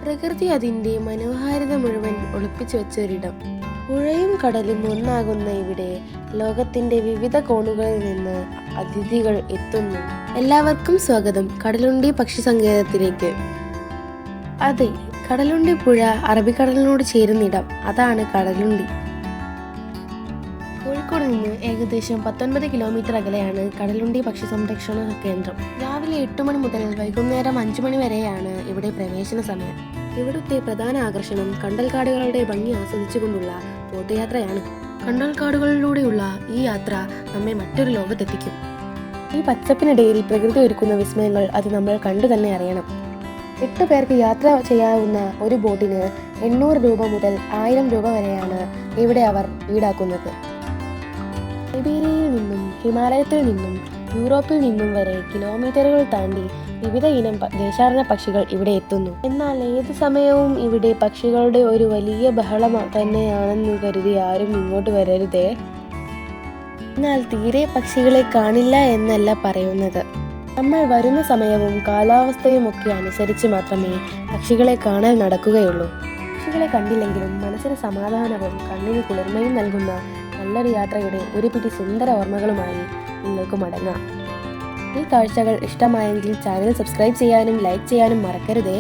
പ്രകൃതി അതിൻ്റെ മനോഹാരിത മുഴുവൻ ഒളിപ്പിച്ചു വെച്ചൊരിടം. പുഴയും കടലും ഒന്നാകുന്ന ഇവിടെ ലോകത്തിൻ്റെ വിവിധ കോണുകളിൽ നിന്ന് അതിഥികൾ എത്തുന്നു. എല്ലാവർക്കും സ്വാഗതം കടലുണ്ടി പക്ഷി സങ്കേതത്തിലേക്ക്. അതെ, കടലുണ്ടി പുഴ അറബിക്കടലിനോട് ചേരുന്നിടം, അതാണ് കടലുണ്ടി. കോഴിക്കോട് നിന്ന് ഏകദേശം 19 കിലോമീറ്റർ അകലെയാണ് കടലുണ്ടി പക്ഷി സംരക്ഷണ കേന്ദ്രം. രാവിലെ 8 മണി മുതൽ വൈകുന്നേരം 5 മണി വരെയാണ് ഇവിടെ പ്രവേശന സമയം. ഇവിടുത്തെ പ്രധാന ആകർഷണം കണ്ടൽക്കാടുകളുടെ ഭംഗി ആസ്വദിച്ചുകൊണ്ടുള്ള ബോട്ട് യാത്രയാണ്. കണ്ടൽക്കാടുകളിലൂടെയുള്ള ഈ യാത്ര നമ്മെ മറ്റൊരു ലോകത്തെത്തിക്കും. ഈ പച്ചപ്പിനിടയിൽ പ്രകൃതി ഒരുക്കുന്ന വിസ്മയങ്ങൾ അത് നമ്മൾ കണ്ടു തന്നെ അറിയണം. 8 പേർക്ക് യാത്ര ചെയ്യാവുന്ന ഒരു ബോട്ടിന് 800 രൂപ മുതൽ 1000 രൂപ വരെയാണ് ഇവിടെ അവർ ഈടാക്കുന്നത്. സൈബീരിയയിൽ നിന്നും ഹിമാലയത്തിൽ നിന്നും യൂറോപ്പിൽ നിന്നും വരെ കിലോമീറ്ററുകൾ താണ്ടി വിവിധ ഇനം ദേശാടന പക്ഷികൾ ഇവിടെ എത്തുന്നു. എന്നാൽ ഏത് സമയവും ഇവിടെ പക്ഷികളുടെ ഒരു വലിയ ബഹളം തന്നെയാണെന്ന് കരുതി ആരും ഇങ്ങോട്ട് വരരുതേ. എന്നാൽ തീരെ പക്ഷികളെ കാണില്ല എന്നല്ല പറയുന്നത്. നമ്മൾ വരുന്ന സമയവും കാലാവസ്ഥയും ഒക്കെ അനുസരിച്ച് മാത്രമേ പക്ഷികളെ കാണാൻ നടക്കുകയുള്ളൂ. പക്ഷികളെ കണ്ടില്ലെങ്കിലും മനസ്സിന് സമാധാനവും കണ്ണിന് കുളിർമയും നൽകുന്ന നല്ലൊരു യാത്രയുടെ ഒരു പിടി സുന്ദര ഓർമ്മകളുമായി നിങ്ങൾക്ക് മടങ്ങാം. ഈ കാഴ്ചകൾ ഇഷ്ടമായെങ്കിൽ ചാനൽ സബ്സ്ക്രൈബ് ചെയ്യാനും ലൈക്ക് ചെയ്യാനും മറക്കരുതേ.